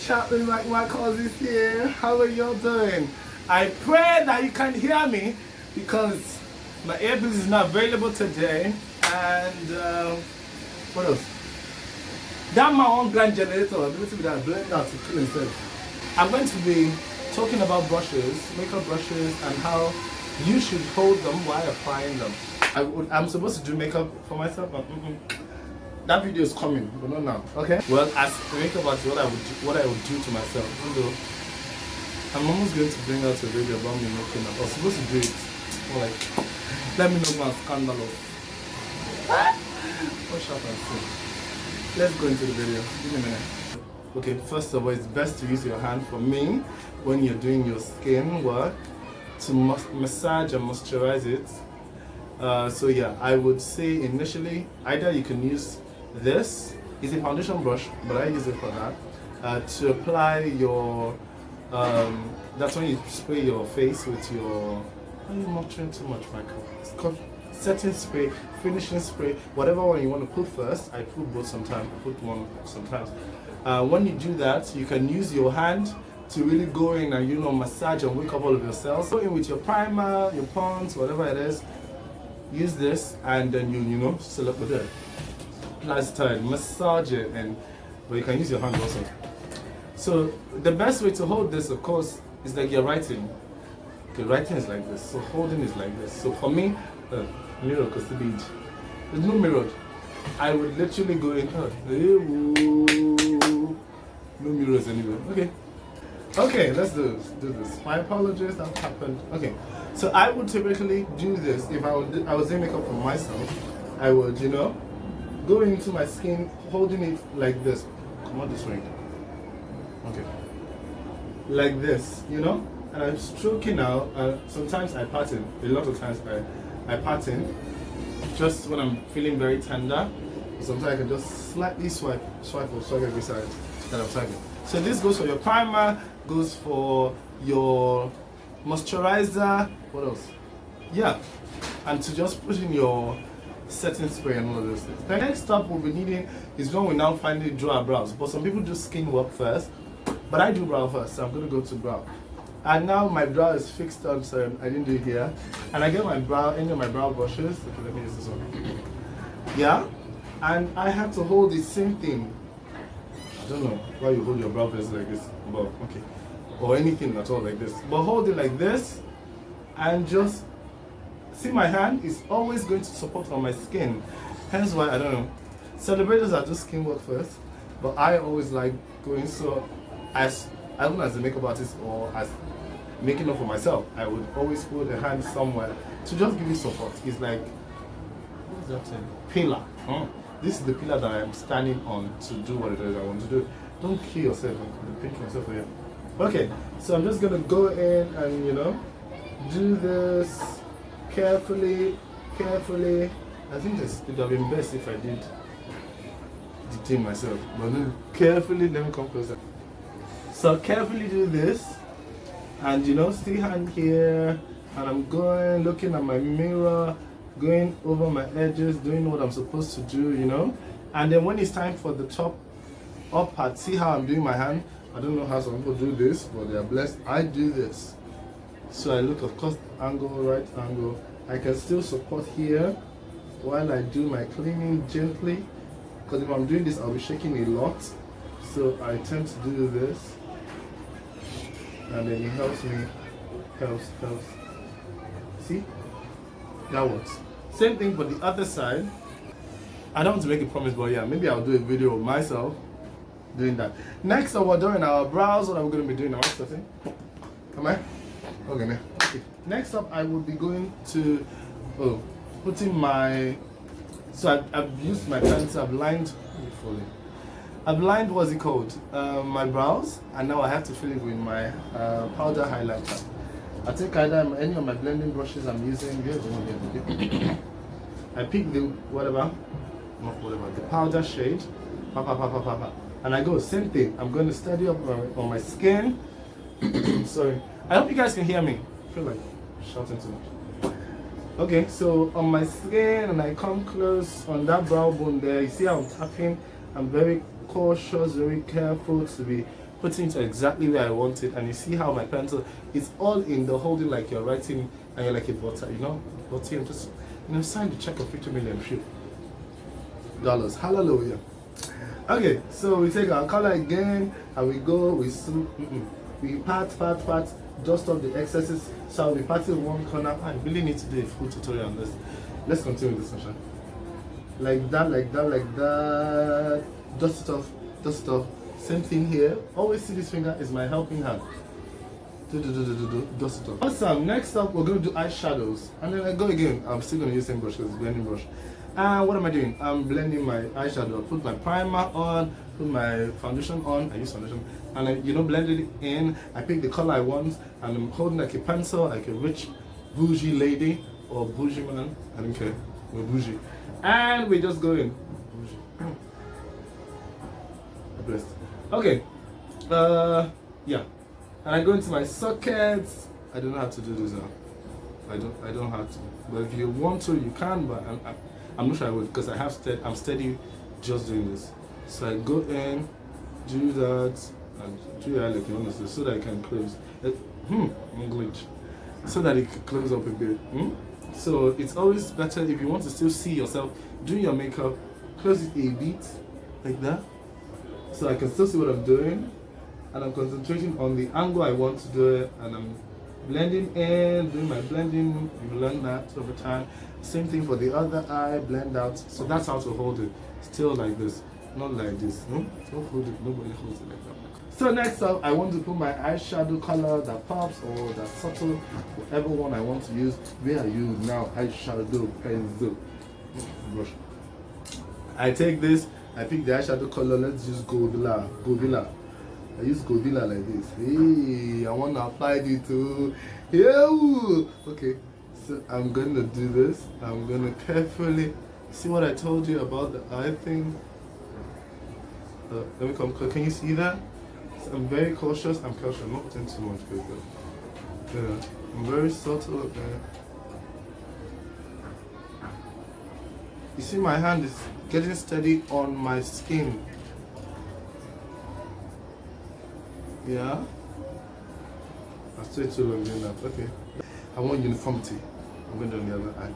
Chatting like my cousins here. How are y'all doing? I pray that you can hear me because my earpiece is not available today. And what else? That my own grand generator ability that blender to kill himself. I'm going to be talking about brushes, makeup brushes, and how you should hold them while applying them. I'm supposed to do makeup for myself, but that video is coming, but not now. Okay. Well, as makeup artist, what I would do to myself. Although I'm almost going to bring out a video about me making up. I was supposed to do it. More like, let me know my scandalous. What shall I say? Let's go into the video. Give me a minute. Okay, first of all, it's best to use your hand for me when you're doing your skin work to massage and moisturize it. So yeah, I would say initially either you can use this. It's a foundation brush, but I use it for that to apply your. That's when you spray your face with your. Are you muttering too much, Michael? It's called setting spray, finishing spray, whatever one you want to put first. I put both sometimes. I put one sometimes. When you do that, you can use your hand to really go in and massage and wake up all of your cells. Go in with your primer, your pons, whatever it is. Use this and then you select with it. Plaster, massage it, but you can use your hand also. So the best way to hold this, of course, is like you're writing. Okay, writing is like this. So holding is like this. So for me, mirror because the bead. There's no mirror. I would literally go in. No mirrors anywhere. Okay. Okay, let's do this. My apologies, that happened. Okay, so I would typically do this if I was doing makeup for myself. I would, go into my skin, holding it like this. Come on, this way. Okay, like this, and I'm stroking out. Sometimes I pattern. A lot of times I pattern, just when I'm feeling very tender. Sometimes I can just slightly swipe every side that I'm typing. So this goes for your primer, goes for your moisturizer, what else? Yeah, and to just put in your setting spray and all of those things. The next step we'll be needing is when we now finally draw our brows. But some people do skin work first, but I do brow first, so I'm going to go to brow. And now my brow is fixed on, so I didn't do it here. And I get my brow, any of my brow brushes. Okay, let me use this one. Yeah, and I have to hold the same thing. I don't know why you hold your brow pencil like this, but okay. Or anything at all like this. But hold it like this and just see my hand is always going to support on my skin. Hence why, I don't know, celebrators are just skin work first, but I always like going so even as a makeup artist or as making up for myself, I would always put a hand somewhere to just give you support. It's like, what's that saying? Pillar. This is the pillar that I am standing on to do what it is I want to do. Don't kill yourself and pinch yourself here. Okay, so I'm just gonna go in and do this carefully. I think it would have been best if I did the thing myself. But then carefully, let me come closer. So carefully do this, and see hand here, and I'm going looking at my mirror, going over my edges, doing what I'm supposed to do, and then when it's time for the top up part, see how I'm doing my hand. I don't know how some people do this, but they are blessed. I do this. So I look, of course, angle, right angle. I can still support here while I do my cleaning gently. Because if I'm doing this, I'll be shaking a lot. So I tend to do this. And then it helps me, helps. See? That works. Same thing for the other side. I don't want to make a promise, but yeah, maybe I'll do a video of myself doing that. Next up, we're doing our brows. What are we going to be doing now? Am I? Okay, man. Okay. Next up, I will be going to putting my. So I've used my pencil. I've lined what's it called? My brows, and now I have to fill it with my powder highlighter. I take either any of my blending brushes I'm using. I pick the the powder shade, and I go same thing. I'm going to steady up on my skin. Sorry, I hope you guys can hear me. I feel like shouting too much. Okay, so on my skin, and I come close on that brow bone there. You see how I'm tapping? I'm very cautious, very careful to be putting it exactly where I want it, and you see how my pencil is all in the holding, like you're writing and you're like a butter, you know, butter, and just, you know, sign the check of 50 million dollars. Hallelujah. Okay, so we take our color again and we go, we pat, dust off the excesses. So we pat in one corner. I really need to do a full tutorial on this. Let's continue this session. Like that, dust it off. Same thing here. Always see this finger is my helping hand. Dust it off. Awesome. Next up, we're going to do eyeshadows. And then I go again. I'm still going to use the same brush because it's blending brush. And what am I doing? I'm blending my eyeshadow. I put my primer on, put my foundation on. I use foundation. And I, you know, blended it in. I pick the color I want. And I'm holding like a pencil, like a rich bougie lady or bougie man. I don't care. We're bougie. And we just go in. Bougie. Blessed. Okay. Yeah. And I go into my sockets. I don't know how to do this now. I don't have to. But if you want to, you can. But I'm not sure I would, because I'm steady just doing this. So I go in, do that, and do that like you want to do, so that it can close. English. So that it can close up a bit. So it's always better if you want to still see yourself doing your makeup, close it a bit, like that. So I can still see what I'm doing, and I'm concentrating on the angle I want to do it, and I'm blending in, doing my blending. You learn that over time. Same thing for the other eye, blend out. So that's how to hold it. Still like this, not like this. Don't hold it, nobody holds it like that. So next up, I want to put my eyeshadow color that pops or that subtle, whatever one I want to use. Where are you now? Eyeshadow pencil. Brush. I take this, I pick the eyeshadow color. Let's use Goodday. I use Goodday like this. Hey, I want to apply it to you. Okay, so I'm going to do this. I'm going to carefully see what I told you about the eye thing. Let me come. Can you see that? So I'm very cautious. I'm not putting too much paper. Yeah, I'm very subtle. Okay. You see, my hand is getting steady on my skin. Yeah? I stayed too long doing that. Okay. I want uniformity. I'm going to do on the other eye.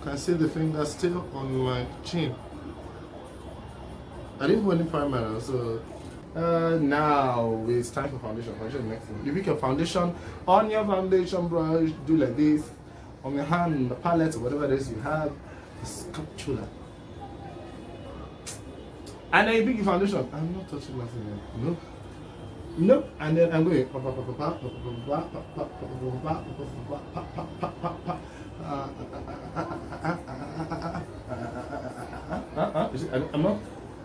Can I see the finger still on my chin? I didn't put any primer, so now it's time for foundation. Foundation next thing. You pick your foundation on your foundation brush, do like this. On your hand, the palette, or whatever it is you have, the spatula. And then you pick your foundation. I'm not touching nothing yet. Nope. Nope. And then I'm going. I'm not.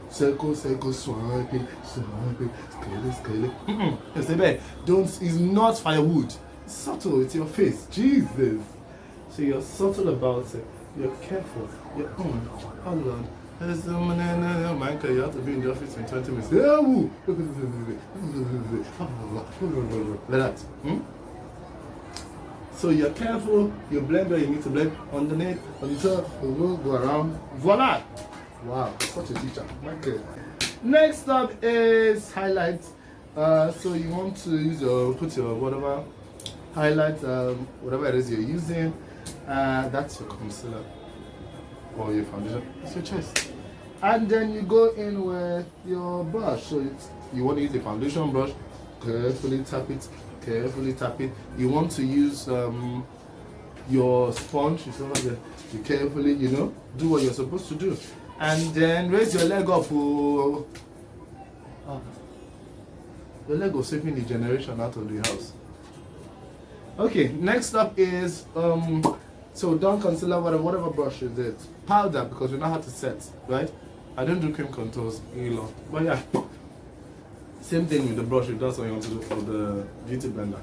Circle, swiping, scale. It's not firewood. It's subtle. It's your face. Jesus. So you're subtle about it. You're careful. You're oh Lord. You have to be in the office in 20 minutes. Like that. So you're careful, you blend where you need to blend, underneath, on top, go around. Voila! Wow, such a teacher. Okay. Next up is highlights. So you want to use put your whatever highlight, whatever it is you're using. That's your concealer or your foundation. It's your choice. And then you go in with your brush. So you want to use the foundation brush. Carefully tap it. You want to use your sponge. You carefully, do what you're supposed to do. And then raise your leg up. Your leg was sweeping the generation out of the house. Okay, next up is so don't concealer, whatever brush is it. Powder, because you know how to set, right? I don't do cream contours, but yeah. Same thing with the brush, if that's what you want to do for the beauty blender.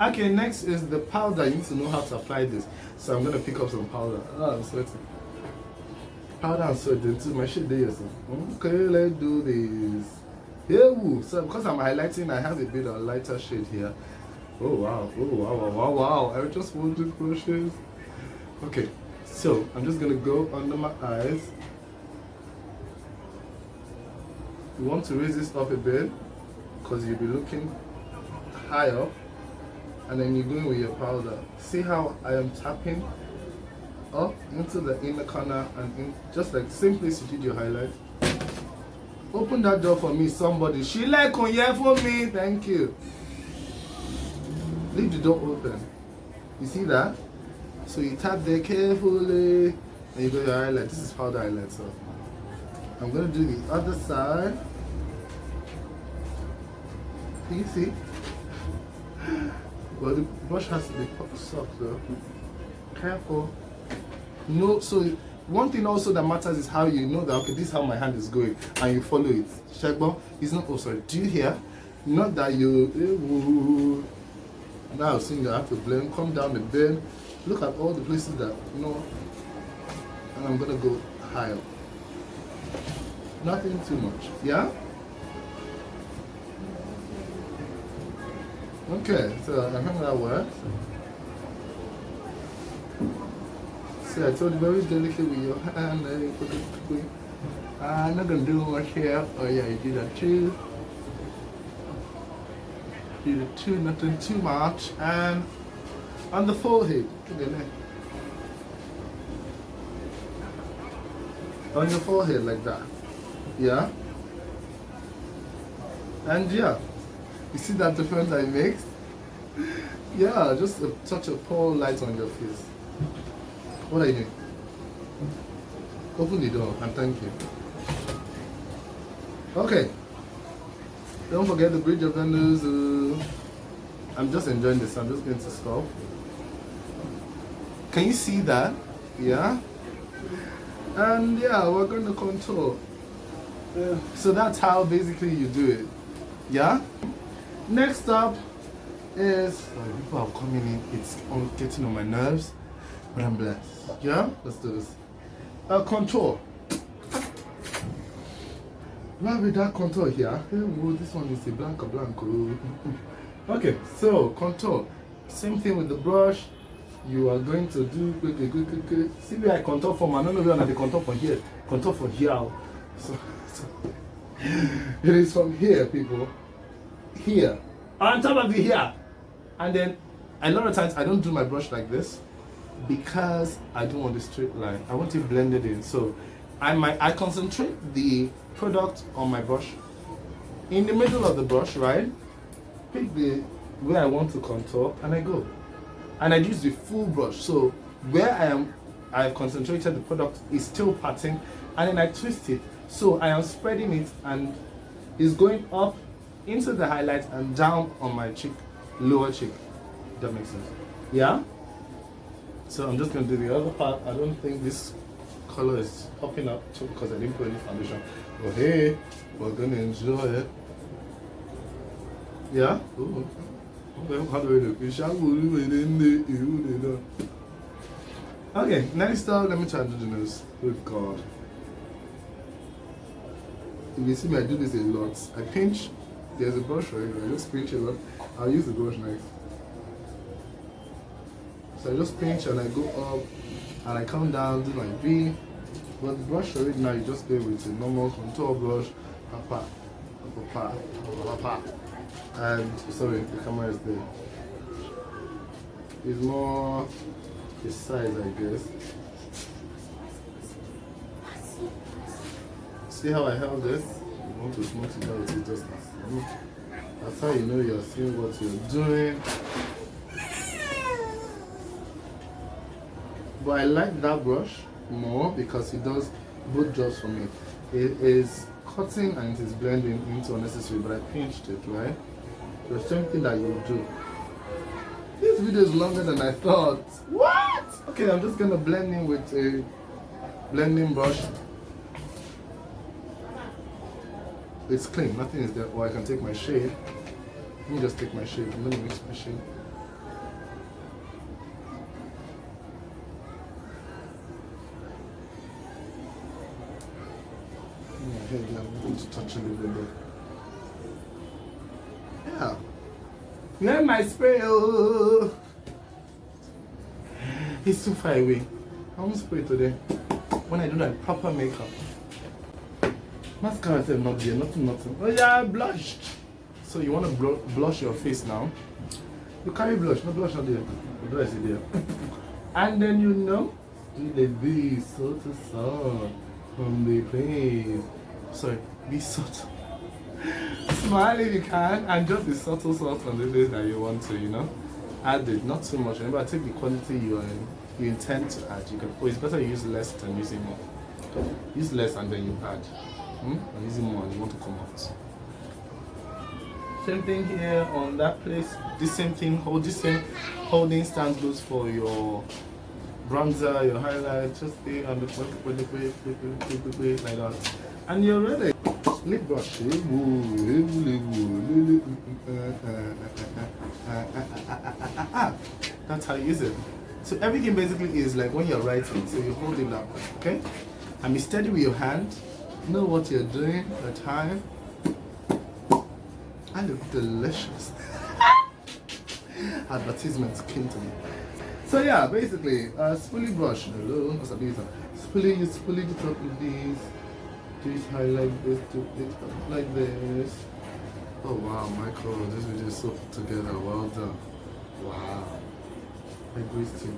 Okay, next is the powder. You need to know how to apply this. So I'm going to pick up some powder. I'm sweating. Powder and sweat, then my shit there. Okay, let's do this. Yeah, so because I'm highlighting, I have a bit of lighter shade here. Oh wow. I just wanted brushes. Okay, so I'm just going to go under my eyes. You want to raise this up a bit because you'll be looking high up, and then you're going with your powder. See how I am tapping up into the inner corner and in, just like same place you did your highlight. Open that door for me, somebody. She like cognac for me, thank you. Leave the door open. You see that? So you tap there carefully and you go your highlight. This is powder highlight, so I'm gonna do the other side. Can you see? Well, the brush has to be soft though. Careful. No, so one thing also that matters is how you know that, okay, this is how my hand is going, and you follow it. Shagbo, it's not, oh sorry, do you hear? Not that you, now seeing you have to blend, come down the bend, look at all the places that, you know, and I'm gonna go higher. Nothing too much, yeah? Okay, so I think that works. See, I told you very delicate with your hand. I'm not gonna do much here. Oh yeah, you do that too. Do the two, nothing too much. And on the forehead, on your forehead like that. Yeah. And yeah, you see that difference I make? Yeah, just a touch of pale light on your face. What are you doing? Open the door and thank you. Okay. Don't forget the bridge of the nose. I'm just enjoying this. I'm just going to stop. Can you see that? Yeah. And yeah, we're going to contour. So that's how basically you do it. Yeah. Next up is people are coming in. It's getting on my nerves, but I'm blessed. Yeah. Let's do this. Contour. Why with that contour here? This one is a blanco. Okay, so contour. Same thing with the brush. You are going to do quick. See where I contour from. I don't know where I contour from here. Contour from here. So it is from here, people. Here. On top of the here. And then a lot of times I don't do my brush like this because I don't want the straight line. I want it blended in. So I concentrate the product on my brush in the middle of the brush, right? Pick the where I want to contour and I go. And I use the full brush. So where I've concentrated the product is still patting, and then I twist it. So I am spreading it and it's going up into the highlight and down on my cheek, lower cheek. If that makes sense. Yeah? So I'm just gonna do the other part. I don't think this color is popping up too because I didn't put any foundation. But hey, we're gonna enjoy it. Yeah? Ooh. Okay, next up, let me try to do the nose. Good God. If you see me, I do this a lot. I pinch, there's a brush right here, I just pinch a lot. I'll use the brush next. So I just pinch and I go up and I come down, do my V. But the brush right now, you just go with a normal contour brush. And sorry, the camera is there. It's more the size, I guess. See how I held this? You want to smooth it out with just that's how you know you're seeing what you're doing. But I like that brush more because it does both jobs for me. It is cutting and it is blending into unnecessary, but I pinched it, right? The same thing that you do. This video is longer than I thought. What? Okay, I'm just gonna blend in with a blending brush. It's clean, nothing is there. Or I can take my shade. Let me just take my shade. I'm gonna mix my shade. I'm going to touch a little bit. Yeah. Where my spray? Oh. It's too far away. I won't spray today. When I do that proper makeup. Mascara said not there, nothing. Oh yeah, I blushed. So you want to blush your face now? You carry blush, no blush not there. The blush is there. And then you know, do like this, so to so from the place. Sorry, be subtle. Smile if you can, and just be subtle on the days that you want to, you know. Add it, not too much. Remember, take the quantity you intend to add. You can. Oh, it's better you use less than using more. Use less and then you add. Or using more and you want to come out. Same thing here on that place. The same thing. This same holding stand goes for your bronzer, your highlight. Just stay on the way like that, and you're ready. Lip brush. That's how you use it. So everything basically is like when you're writing. So you hold it up, okay? And be steady with your hand. Know what you're doing, the time. I look delicious. Advertisements came to me. So yeah, basically, spoolie brush. Hello, what's up, spoolie, you spoolie it up with these. Do it highlight this, do it up like this. Oh wow, Michael, this video is so put together. Well done. Wow. I graced you.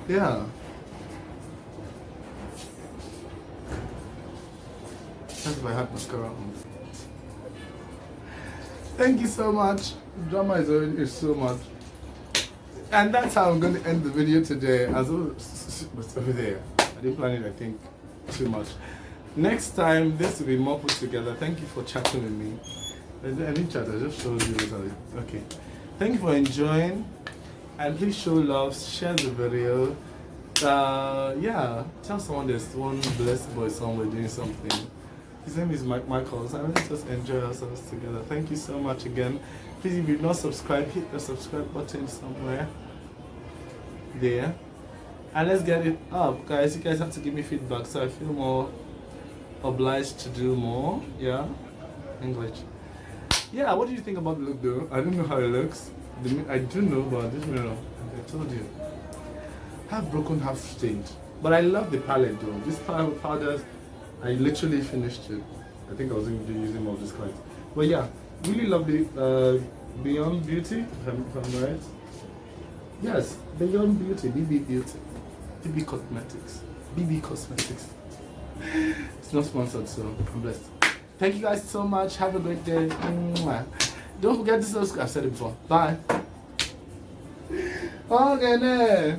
Yeah. That's if I had mascara on. Thank you so much. Drama is already so much. And that's how I'm going to end the video today. As what's over there. I didn't plan it, I think, too much. Next time, this will be more put together. Thank you for chatting with me. I didn't chat, I just showed you. Okay. Thank you for enjoying. And please show love, share the video. Yeah, tell someone there's one blessed boy somewhere doing something. His name is Michael, so let's just enjoy ourselves together. Thank you so much again. Please, if you've not subscribed, hit the subscribe button somewhere there. And let's get it up, guys. You guys have to give me feedback so I feel more obliged to do more. Yeah? English. Yeah, what do you think about the look though? I don't know how it looks. I do know, but this mirror, I told you. Half broken, half stained. But I love the palette though. This powders, I literally finished it. I think I was going to be using more of this kind. But yeah, really lovely. Beyond Beauty, if I'm right. Yes, Beyond Beauty, BB Beauty. BB Cosmetics. BB Cosmetics. It's not sponsored, so I'm blessed. Thank you guys so much. Have a great day. Don't forget to subscribe. I've said it before. Bye. Okay,